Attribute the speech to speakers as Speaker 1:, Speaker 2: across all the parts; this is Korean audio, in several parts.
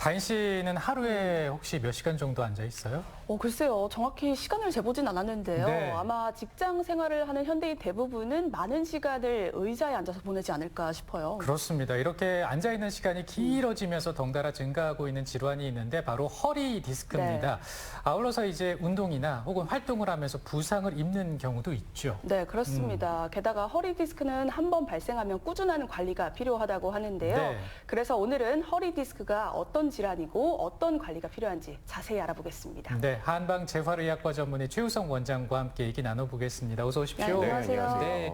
Speaker 1: 다인 씨는 하루에 혹시 몇 시간 정도 앉아 있어요?
Speaker 2: 글쎄요. 정확히 시간을 재보진 않았는데요.
Speaker 1: 네.
Speaker 2: 아마 직장 생활을 하는 현대인 대부분은 많은 시간을 의자에 앉아서 보내지 않을까 싶어요.
Speaker 1: 그렇습니다. 이렇게 앉아 있는 시간이 길어지면서 덩달아 증가하고 있는 질환이 있는데 바로 허리 디스크입니다. 아울러서 이제 운동이나 혹은 활동을 하면서 부상을 입는 경우도 있죠.
Speaker 2: 네, 그렇습니다. 게다가 허리 디스크는 한 번 발생하면 꾸준한 관리가 필요하다고 하는데요.
Speaker 1: 네.
Speaker 2: 그래서 오늘은 허리 디스크가 어떤 질환이고 어떤 관리가 필요한지 자세히 알아보겠습니다.
Speaker 1: 네, 한방 재활의학과 전문의 최우성 원장과 함께 얘기 나눠보겠습니다. 어서 오십시오.
Speaker 2: 네, 안녕하세요.
Speaker 1: 네,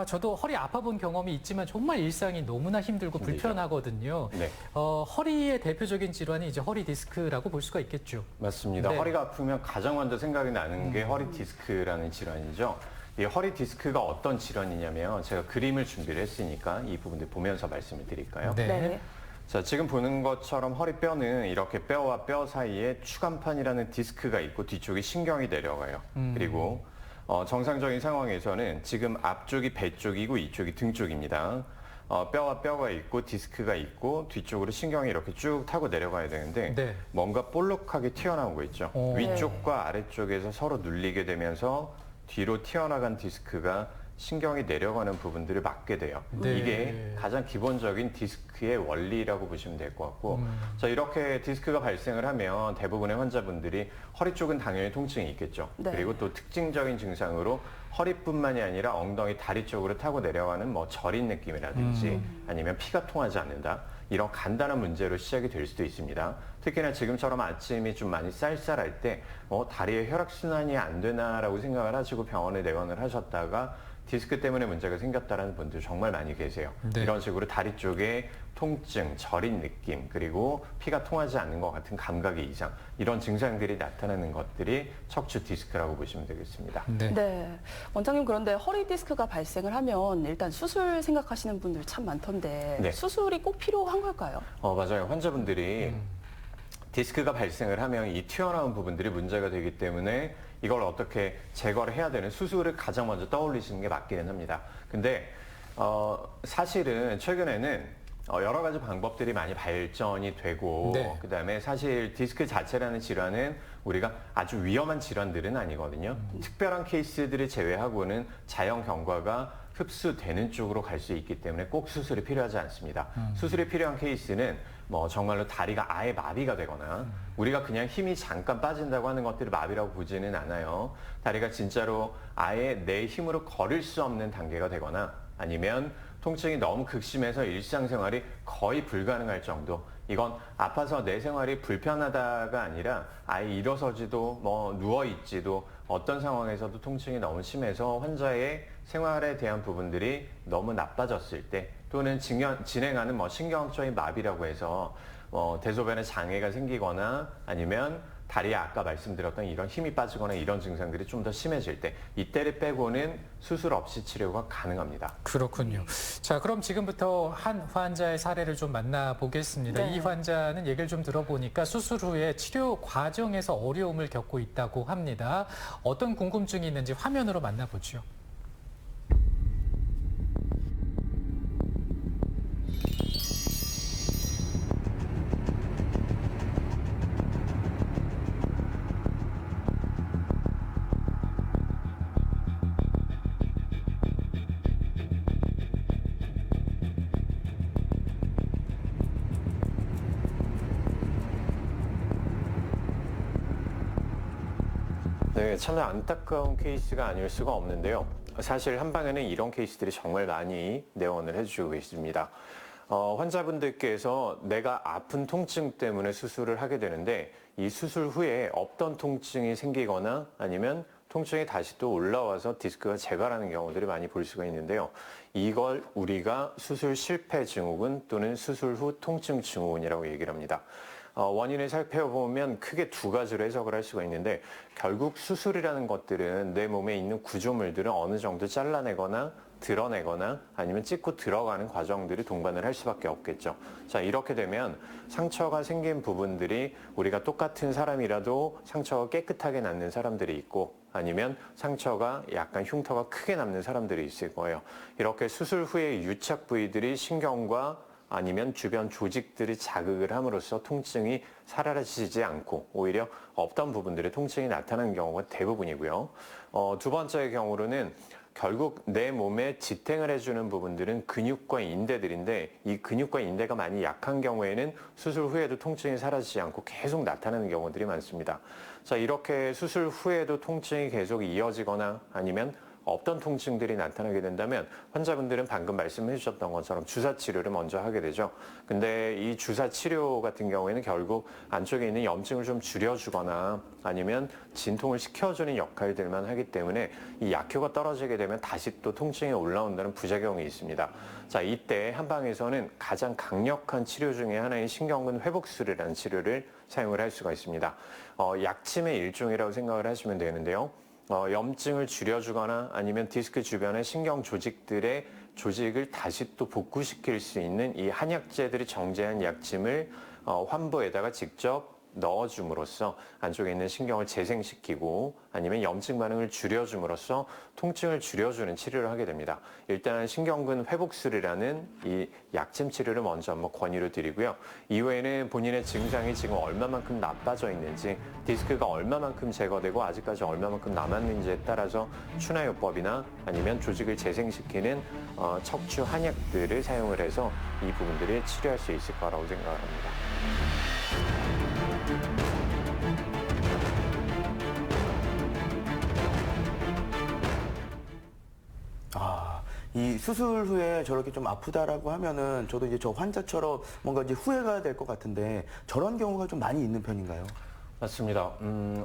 Speaker 1: 저도 허리 아파본 경험이 있지만 정말 일상이 너무나 힘들고 불편하거든요.
Speaker 3: 네.
Speaker 1: 허리의 대표적인 질환이 이제 허리 디스크라고 볼 수가 있겠죠.
Speaker 3: 맞습니다.
Speaker 1: 네.
Speaker 3: 허리가 아프면 가장 먼저 생각이 나는 게 허리 디스크라는 질환이죠. 이 허리 디스크가 어떤 질환이냐면 제가 그림을 준비를 했으니까 이 부분들 보면서 말씀을 드릴까요?
Speaker 1: 네.
Speaker 2: 네.
Speaker 3: 자, 지금 보는 것처럼 허리뼈는 이렇게 뼈와 뼈 사이에 추간판이라는 디스크가 있고 뒤쪽이 신경이 내려가요. 그리고 정상적인 상황에서는 지금 앞쪽이 배 쪽이고 이쪽이 등 쪽입니다. 뼈와 뼈가 있고 디스크가 있고 뒤쪽으로 신경이 이렇게 쭉 타고 내려가야 되는데
Speaker 1: 네.
Speaker 3: 뭔가 볼록하게 튀어나온 거 있죠. 위쪽과 아래쪽에서 서로 눌리게 되면서 뒤로 튀어나간 디스크가 신경이 내려가는 부분들을 막게 돼요.
Speaker 1: 네.
Speaker 3: 이게 가장 기본적인 디스크의 원리라고 보시면 될 것 같고, 자, 이렇게 디스크가 발생을 하면 대부분의 환자분들이 허리 쪽은 당연히 통증이 있겠죠.
Speaker 2: 네.
Speaker 3: 그리고 또 특징적인 증상으로 허리뿐만이 아니라 엉덩이, 다리 쪽으로 타고 내려가는 뭐 저린 느낌이라든지 아니면 피가 통하지 않는다. 이런 간단한 문제로 시작이 될 수도 있습니다. 특히나 지금처럼 아침이 좀 많이 쌀쌀할 때 다리에 혈액순환이 안 되나라고 생각을 하시고 병원에 내원을 하셨다가 디스크 때문에 문제가 생겼다는 분들 정말 많이 계세요.
Speaker 1: 네.
Speaker 3: 이런 식으로 다리 쪽에 통증, 저린 느낌, 그리고 피가 통하지 않는 것 같은 감각의 이상, 이런 증상들이 나타나는 것들이 척추 디스크라고 보시면 되겠습니다.
Speaker 1: 네.
Speaker 2: 네. 원장님, 그런데 허리 디스크가 발생을 하면 일단 수술 생각하시는 분들 참 많던데
Speaker 3: 네.
Speaker 2: 수술이 꼭 필요한 걸까요?
Speaker 3: 맞아요. 환자분들이 디스크가 발생을 하면 이 튀어나온 부분들이 문제가 되기 때문에 이걸 어떻게 제거를 해야 되는 수술을 가장 먼저 떠올리시는 게 맞기는 합니다. 근데 사실은 최근에는 여러 가지 방법들이 많이 발전이 되고
Speaker 1: 네.
Speaker 3: 그다음에 사실 디스크 자체라는 질환은 우리가 아주 위험한 질환들은 아니거든요. 특별한 케이스들을 제외하고는 자연 경과가 흡수되는 쪽으로 갈 수 있기 때문에 꼭 수술이 필요하지 않습니다. 수술이 필요한 케이스는 뭐 정말로 다리가 아예 마비가 되거나 우리가 그냥 힘이 잠깐 빠진다고 하는 것들을 마비라고 보지는 않아요. 다리가 진짜로 아예 내 힘으로 걸을 수 없는 단계가 되거나 아니면 통증이 너무 극심해서 일상생활이 거의 불가능할 정도. 이건 아파서 내 생활이 불편하다가 아니라 아예 일어서지도 뭐 누워있지도 어떤 상황에서도 통증이 너무 심해서 환자의 생활에 대한 부분들이 너무 나빠졌을 때 또는 진행하는 뭐 신경적인 마비라고 해서 대소변에 장애가 생기거나 아니면 다리에 아까 말씀드렸던 이런 힘이 빠지거나 이런 증상들이 좀 더 심해질 때 이때를 빼고는 수술 없이 치료가 가능합니다.
Speaker 1: 그렇군요. 자, 그럼 지금부터 한 환자의 사례를 좀 만나보겠습니다.
Speaker 2: 네.
Speaker 1: 이 환자는 얘기를 좀 들어보니까 수술 후에 치료 과정에서 어려움을 겪고 있다고 합니다. 어떤 궁금증이 있는지 화면으로 만나보죠.
Speaker 3: 네, 참 안타까운 케이스가 아닐 수가 없는데요. 사실 한방에는 이런 케이스들이 정말 많이 내원을 해주고 계십니다. 환자분들께서 내가 아픈 통증 때문에 수술을 하게 되는데 이 수술 후에 없던 통증이 생기거나 아니면 통증이 다시 또 올라와서 디스크가 재발하는 경우들을 많이 볼 수가 있는데요. 이걸 우리가 수술 실패 증후군 또는 수술 후 통증 증후군이라고 얘기를 합니다. 원인을 살펴보면 크게 두 가지로 해석을 할 수가 있는데 결국 수술이라는 것들은 내 몸에 있는 구조물들을 어느 정도 잘라내거나 드러내거나 아니면 찍고 들어가는 과정들이 동반을 할 수밖에 없겠죠. 자, 이렇게 되면 상처가 생긴 부분들이 우리가 똑같은 사람이라도 상처가 깨끗하게 낫는 사람들이 있고 아니면 상처가 약간 흉터가 크게 남는 사람들이 있을 거예요. 이렇게 수술 후에 유착 부위들이 신경과 아니면 주변 조직들이 자극을 함으로써 통증이 사라지지 않고 오히려 없던 부분들의 통증이 나타나는 경우가 대부분이고요. 두 번째의 경우로는 결국 내 몸에 지탱을 해주는 부분들은 근육과 인대들인데 이 근육과 인대가 많이 약한 경우에는 수술 후에도 통증이 사라지지 않고 계속 나타나는 경우들이 많습니다. 자, 이렇게 수술 후에도 통증이 계속 이어지거나 아니면 없던 통증들이 나타나게 된다면 환자분들은 방금 말씀해 주셨던 것처럼 주사 치료를 먼저 하게 되죠. 근데 이 주사 치료 같은 경우에는 결국 안쪽에 있는 염증을 좀 줄여주거나 아니면 진통을 식혀주는 역할들만 하기 때문에 이 약효가 떨어지게 되면 다시 또 통증이 올라온다는 부작용이 있습니다. 자, 이때 한방에서는 가장 강력한 치료 중에 하나인 신경근 회복술이라는 치료를 사용을 할 수가 있습니다. 약침의 일종이라고 생각을 하시면 되는데요. 염증을 줄여주거나 아니면 디스크 주변의 신경 조직들의 조직을 다시 또 복구시킬 수 있는 이 한약재들이 정제한 약침을 환부에다가 직접 넣어줌으로써 안쪽에 있는 신경을 재생시키고 아니면 염증 반응을 줄여줌으로써 통증을 줄여주는 치료를 하게 됩니다. 일단 신경근 회복술이라는 이 약침 치료를 먼저 한번 권유를 드리고요. 이후에는 본인의 증상이 지금 얼마만큼 나빠져 있는지, 디스크가 얼마만큼 제거되고 아직까지 얼마만큼 남았는지에 따라서 추나요법이나 아니면 조직을 재생시키는 척추 한약들을 사용을 해서 이 부분들을 치료할 수 있을 거라고 생각을 합니다.
Speaker 4: 이 수술 후에 저렇게 좀 아프다라고 하면은 저도 이제 저 환자처럼 뭔가 이제 후회가 될 것 같은데 저런 경우가 좀 많이 있는 편인가요?
Speaker 3: 맞습니다.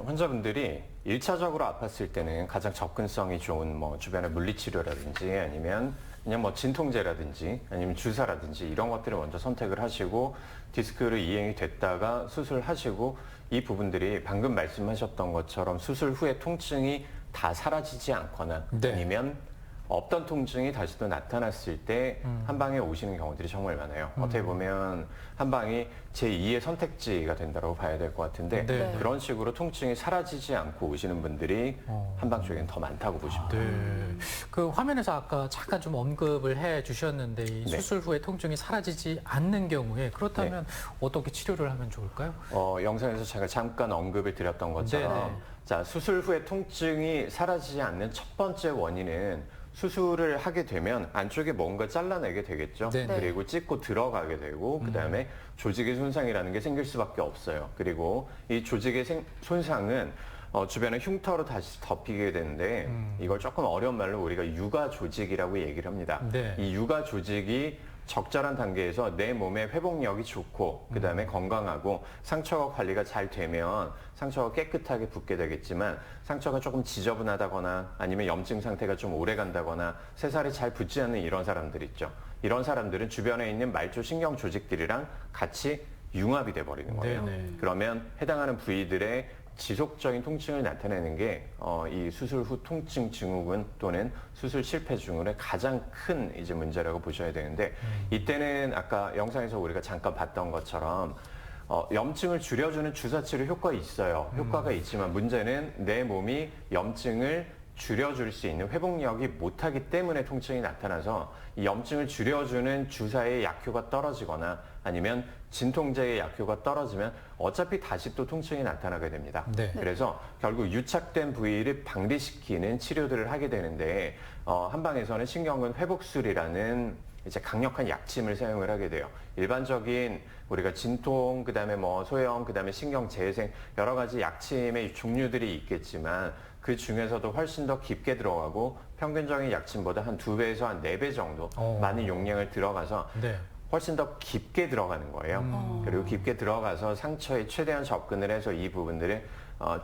Speaker 3: 환자분들이 1차적으로 아팠을 때는 가장 접근성이 좋은 뭐 주변의 물리치료라든지 아니면 그냥 뭐 진통제라든지 아니면 주사라든지 이런 것들을 먼저 선택을 하시고 디스크로 이행이 됐다가 수술하시고 이 부분들이 방금 말씀하셨던 것처럼 수술 후에 통증이 다 사라지지 않거나
Speaker 1: 네.
Speaker 3: 아니면 없던 통증이 다시 또 나타났을 때 한방에 오시는 경우들이 정말 많아요. 어떻게 보면 한방이 제2의 선택지가 된다고 봐야 될 것 같은데
Speaker 1: 네.
Speaker 3: 그런 식으로 통증이 사라지지 않고 오시는 분들이 한방 쪽에는 더 많다고 보시면 돼요.
Speaker 1: 네. 그 화면에서 아까 잠깐 좀 언급을 해 주셨는데 이
Speaker 3: 네.
Speaker 1: 수술 후에 통증이 사라지지 않는 경우에 그렇다면 어떻게 치료를 하면 좋을까요?
Speaker 3: 영상에서 제가 잠깐 언급을 드렸던 것처럼
Speaker 1: 네네.
Speaker 3: 자, 수술 후에 통증이 사라지지 않는 첫 번째 원인은 수술을 하게 되면 안쪽에 뭔가 잘라내게 되겠죠.
Speaker 1: 네.
Speaker 3: 그리고 찢고 들어가게 되고 그다음에 조직의 손상이라는 게 생길 수밖에 없어요. 그리고 이 조직의 손상은 주변에 흉터로 다시 덮이게 되는데 이걸 조금 어려운 말로 우리가 육아 조직이라고 얘기를 합니다.
Speaker 1: 네.
Speaker 3: 이 육아 조직이 적절한 단계에서 내 몸의 회복력이 좋고 그다음에 건강하고 상처가 관리가 잘 되면 상처가 깨끗하게 붓게 되겠지만 상처가 조금 지저분하다거나 아니면 염증 상태가 좀 오래 간다거나 새살이 잘 붙지 않는 이런 사람들 있죠. 이런 사람들은 주변에 있는 말초 신경 조직들이랑 같이 융합이 돼 버리는 거예요.
Speaker 1: 네네.
Speaker 3: 그러면 해당하는 부위들의 지속적인 통증을 나타내는 게 이 수술 후 통증 증후군 또는 수술 실패 증후군의 가장 큰 이제 문제라고 보셔야 되는데 이때는 아까 영상에서 우리가 잠깐 봤던 것처럼 염증을 줄여주는 주사치료 효과 있어요. 효과가 있지만 문제는 내 몸이 염증을 줄여줄 수 있는 회복력이 못하기 때문에 통증이 나타나서 이 염증을 줄여주는 주사의 약효가 떨어지거나 아니면 진통제의 약효가 떨어지면 어차피 다시 또 통증이 나타나게 됩니다.
Speaker 1: 네.
Speaker 3: 그래서 결국 유착된 부위를 방리시키는 치료들을 하게 되는데 한방에서는 신경근 회복술이라는 이제 강력한 약침을 사용을 하게 돼요. 일반적인 우리가 진통, 그다음에 뭐 소염, 그다음에 신경 재생 여러 가지 약침의 종류들이 있겠지만 그 중에서도 훨씬 더 깊게 들어가고 평균적인 약침보다 한 2배에서 한 4배 정도 많은 용량을 들어가서
Speaker 1: 네.
Speaker 3: 훨씬 더 깊게 들어가는 거예요. 그리고 깊게 들어가서 상처에 최대한 접근을 해서 이 부분들을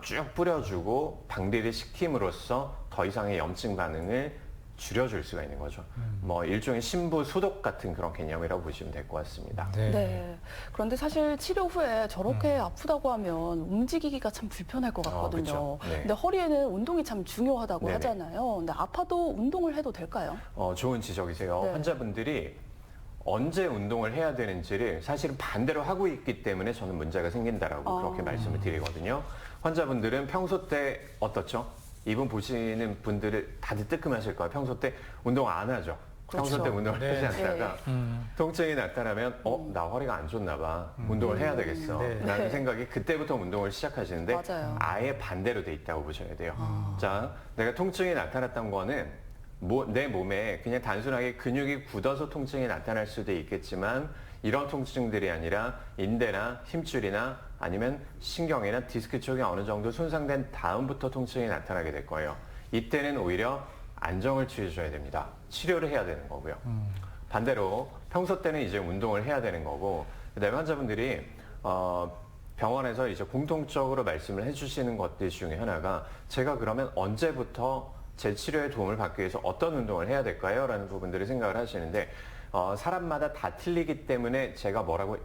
Speaker 3: 쭉 뿌려주고 방리를 시킴으로써 더 이상의 염증 반응을 줄여줄 수가 있는 거죠. 뭐 일종의 신부 소독 같은 그런 개념이라고 보시면 될 것 같습니다.
Speaker 1: 네.
Speaker 2: 네. 그런데 사실 치료 후에 저렇게 아프다고 하면 움직이기가 참 불편할 것 같거든요.
Speaker 3: 그쵸. 네.
Speaker 2: 근데 허리에는 운동이 참 중요하다고
Speaker 3: 네네.
Speaker 2: 하잖아요. 근데 아파도 운동을 해도 될까요?
Speaker 3: 좋은 지적이세요.
Speaker 2: 네.
Speaker 3: 환자분들이 언제 운동을 해야 되는지를 사실은 반대로 하고 있기 때문에 저는 문제가 생긴다라고 그렇게 말씀을 드리거든요. 환자분들은 평소 때 어떻죠? 이분 보시는 분들을 다들 뜨끔하실 거예요. 평소 때 운동 안 하죠. 평소 때 운동을
Speaker 1: 네.
Speaker 3: 하지 않다가
Speaker 1: 음.
Speaker 3: 통증이 나타나면 나 허리가 안 좋나 봐. 운동을 해야 되겠어.
Speaker 1: 네.
Speaker 3: 라는 생각이 그때부터 운동을 시작하시는데
Speaker 2: 맞아요.
Speaker 3: 아예 반대로 돼 있다고 보셔야 돼요. 자, 내가 통증이 나타났던 거는 내 몸에 그냥 단순하게 근육이 굳어서 통증이 나타날 수도 있겠지만 이런 통증들이 아니라 인대나 힘줄이나 아니면 신경이나 디스크 쪽이 어느 정도 손상된 다음부터 통증이 나타나게 될 거예요. 이때는 오히려 안정을 취해줘야 됩니다. 치료를 해야 되는 거고요. 반대로 평소 때는 이제 운동을 해야 되는 거고, 그다음에 환자분들이 병원에서 이제 공통적으로 말씀을 해주시는 것들 중에 하나가 제가 그러면 언제부터 제 치료에 도움을 받기 위해서 어떤 운동을 해야 될까요? 라는 부분들을 생각을 하시는데 사람마다 다 틀리기 때문에 제가 뭐라고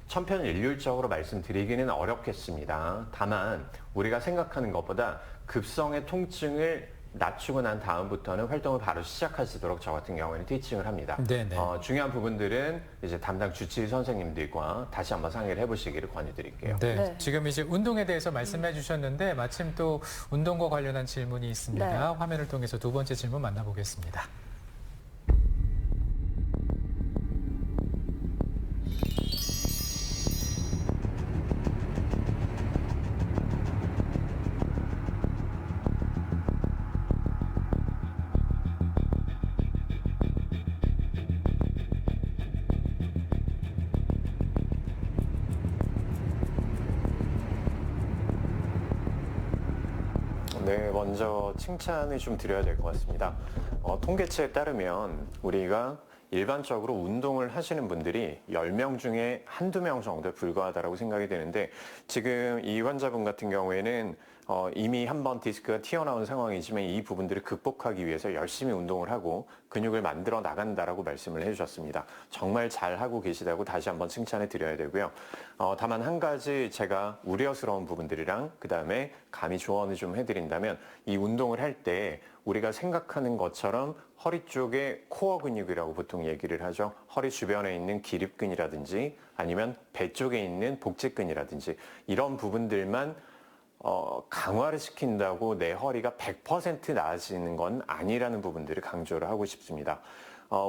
Speaker 3: 천편일률적으로 말씀드리기는 어렵겠습니다. 다만 우리가 생각하는 것보다 급성의 통증을 낮추고 난 다음부터는 활동을 바로 시작하시도록 저 같은 경우에는 티칭을 합니다.
Speaker 1: 네네.
Speaker 3: 중요한 부분들은 이제 담당 주치의 선생님들과 다시 한번 상의를 해보시기를 권유드릴게요.
Speaker 1: 네.
Speaker 2: 네.
Speaker 1: 지금 이제 운동에 대해서 말씀해 주셨는데 마침 또 운동과 관련한 질문이 있습니다.
Speaker 2: 네.
Speaker 1: 화면을 통해서 두 번째 질문 만나보겠습니다.
Speaker 3: 네, 먼저 칭찬을 좀 드려야 될 것 같습니다. 통계치에 따르면 우리가 일반적으로 운동을 하시는 분들이 10명 중에 한두 명 정도에 불과하다고 생각이 되는데 지금 이 환자분 같은 경우에는 이미 한번 디스크가 튀어나온 상황이지만 이 부분들을 극복하기 위해서 열심히 운동을 하고 근육을 만들어 나간다라고 말씀을 해주셨습니다. 정말 잘하고 계시다고 다시 한번 칭찬해 드려야 되고요. 다만 한 가지 제가 우려스러운 부분들이랑 그 다음에 감히 조언을 좀 해드린다면 이 운동을 할 때 우리가 생각하는 것처럼 허리 쪽에 코어 근육이라고 보통 얘기를 하죠. 허리 주변에 있는 기립근이라든지 아니면 배 쪽에 있는 복직근이라든지 이런 부분들만 강화를 시킨다고 내 허리가 100% 나아지는 건 아니라는 부분들을 강조를 하고 싶습니다.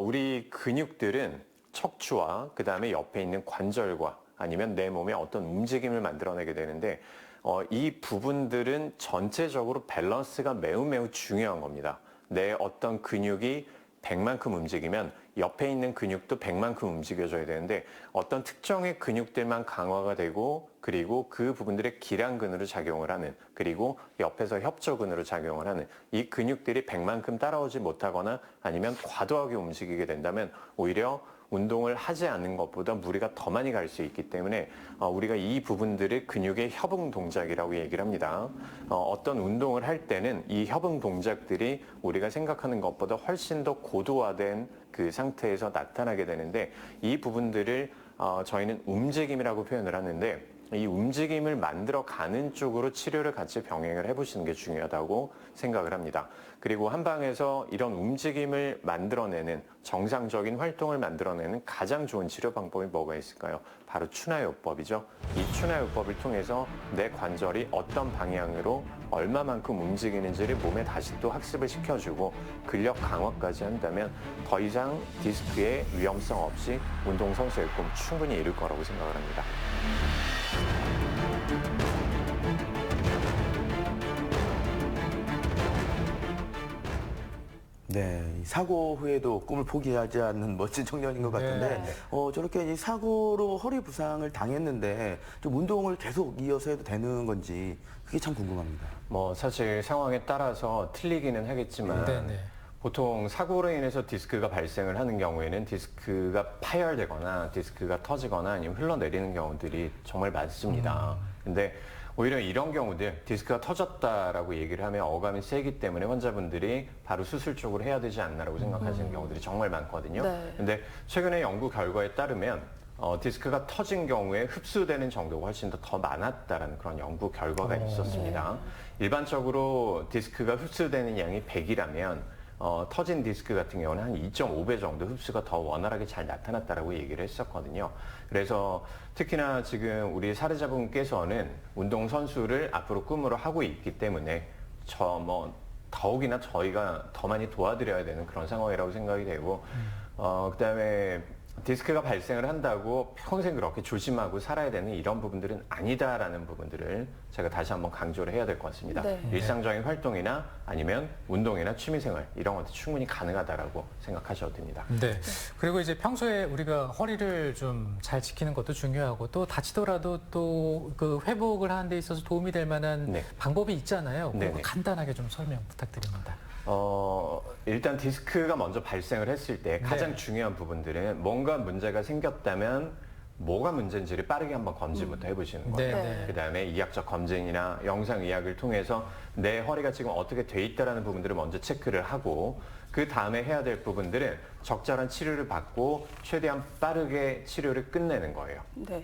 Speaker 3: 우리 근육들은 척추와 그 다음에 옆에 있는 관절과 아니면 내 몸의 어떤 움직임을 만들어내게 되는데 이 부분들은 전체적으로 밸런스가 매우 중요한 겁니다. 내 어떤 근육이 100만큼 움직이면 옆에 있는 근육도 100만큼 움직여줘야 되는데 어떤 특정의 근육들만 강화가 되고 그리고 그 부분들의 기량근으로 작용을 하는 그리고 옆에서 협조근으로 작용을 하는 이 근육들이 100만큼 따라오지 못하거나 아니면 과도하게 움직이게 된다면 오히려 운동을 하지 않는 것보다 무리가 더 많이 갈 수 있기 때문에 우리가 이 부분들을 근육의 협응 동작이라고 얘기를 합니다. 어떤 운동을 할 때는 이 협응 동작들이 우리가 생각하는 것보다 훨씬 더 고도화된 그 상태에서 나타나게 되는데 이 부분들을 저희는 움직임이라고 표현을 하는데 이 움직임을 만들어 가는 쪽으로 치료를 같이 병행을 해보시는 게 중요하다고 생각을 합니다. 그리고 한방에서 이런 움직임을 만들어내는 정상적인 활동을 만들어내는 가장 좋은 치료 방법이 뭐가 있을까요? 바로 추나요법이죠. 이 추나요법을 통해서 내 관절이 어떤 방향으로 얼마만큼 움직이는지를 몸에 다시 또 학습을 시켜주고 근력 강화까지 한다면 더 이상 디스크의 위험성 없이 운동선수의 꿈 충분히 이룰 거라고 생각을 합니다.
Speaker 4: 네, 이 사고 후에도 꿈을 포기하지 않는 멋진 청년인 것 같은데,
Speaker 1: 네.
Speaker 4: 저렇게 이 사고로 허리 부상을 당했는데 좀 운동을 계속 이어서 해도 되는 건지 그게 참 궁금합니다.
Speaker 3: 사실 상황에 따라서 틀리기는 하겠지만
Speaker 1: 네네.
Speaker 3: 보통 사고로 인해서 디스크가 발생을 하는 경우에는 디스크가 파열되거나 디스크가 터지거나 아니면 흘러내리는 경우들이 정말 많습니다. 근데 오히려 이런 경우들 디스크가 터졌다라고 얘기를 하면 어감이 세기 때문에 환자분들이 바로 수술 쪽으로 해야 되지 않나라고 생각하시는 경우들이 정말 많거든요.
Speaker 2: 네.
Speaker 3: 근데 최근에 연구 결과에 따르면 디스크가 터진 경우에 흡수되는 정도가 훨씬 더 많았다라는 그런 연구 결과가 있었습니다. 일반적으로 디스크가 흡수되는 양이 100이라면 터진 디스크 같은 경우는 한 2.5배 정도 흡수가 더 원활하게 잘 나타났다라고 얘기를 했었거든요. 그래서 특히나 지금 우리 사례자분께서는 운동선수를 앞으로 꿈으로 하고 있기 때문에 더욱이나 저희가 더 많이 도와드려야 되는 그런 상황이라고 생각이 되고 그다음에 디스크가 발생을 한다고 평생 그렇게 조심하고 살아야 되는 이런 부분들은 아니다라는 부분들을 제가 다시 한번 강조를 해야 될 것 같습니다.
Speaker 2: 네.
Speaker 3: 일상적인 활동이나 아니면 운동이나 취미생활 이런 것도 충분히 가능하다라고 생각하셔도 됩니다.
Speaker 1: 네. 그리고 이제 평소에 우리가 허리를 좀 잘 지키는 것도 중요하고 또 다치더라도 또 그 회복을 하는 데 있어서 도움이 될 만한
Speaker 3: 네.
Speaker 1: 방법이 있잖아요. 그거
Speaker 3: 네네.
Speaker 1: 간단하게 좀 설명 부탁드립니다.
Speaker 3: 일단 디스크가 먼저 발생을 했을 때 가장
Speaker 1: 네.
Speaker 3: 중요한 부분들은 뭔가 문제가 생겼다면 뭐가 문제인지를 빠르게 한번 검진부터 해보시는 거예요.
Speaker 1: 네.
Speaker 3: 그다음에 이학적 검진이나 영상의학을 통해서 내 허리가 지금 어떻게 돼 있다라는 부분들을 먼저 체크를 하고 그 다음에 해야 될 부분들은 적절한 치료를 받고 최대한 빠르게 치료를 끝내는 거예요.
Speaker 2: 네.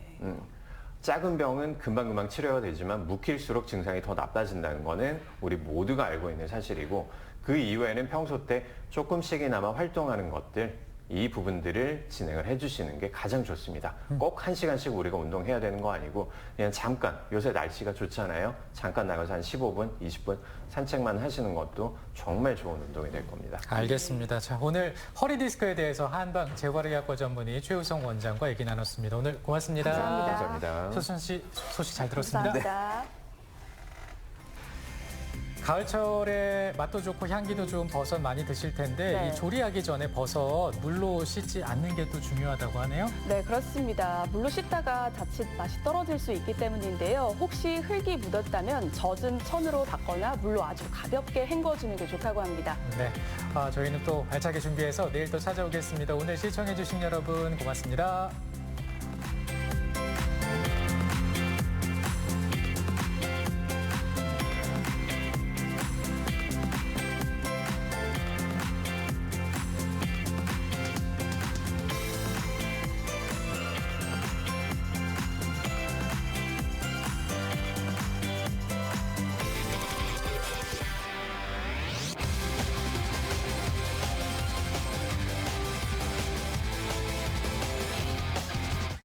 Speaker 3: 작은 병은 금방금방 치료가 되지만 묵힐수록 증상이 더 나빠진다는 거는 우리 모두가 알고 있는 사실이고 그 이후에는 평소 때 조금씩이나마 활동하는 것들 이 부분들을 진행을 해주시는 게 가장 좋습니다. 꼭 1시간씩 우리가 운동해야 되는 거 아니고 그냥 잠깐 요새 날씨가 좋잖아요. 잠깐 나가서 한 15분, 20분 산책만 하시는 것도 정말 좋은 운동이 될 겁니다.
Speaker 1: 알겠습니다. 자, 오늘 허리 디스크에 대해서 한방 재활의학과 전문의 최우성 원장과 얘기 나눴습니다. 오늘 고맙습니다.
Speaker 2: 감사합니다.
Speaker 3: 감사합니다.
Speaker 1: 소순 씨 소식 잘 들었습니다.
Speaker 2: 감사합니다.
Speaker 1: 가을철에 맛도 좋고 향기도 좋은 버섯 많이 드실 텐데
Speaker 2: 네.
Speaker 1: 이 조리하기 전에 버섯 물로 씻지 않는 게 또 중요하다고 하네요.
Speaker 2: 네, 그렇습니다. 물로 씻다가 자칫 맛이 떨어질 수 있기 때문인데요. 혹시 흙이 묻었다면 젖은 천으로 닦거나 물로 아주 가볍게 헹궈주는 게 좋다고 합니다.
Speaker 1: 네, 저희는 또 알차게 준비해서 내일 또 찾아오겠습니다. 오늘 시청해주신 여러분 고맙습니다.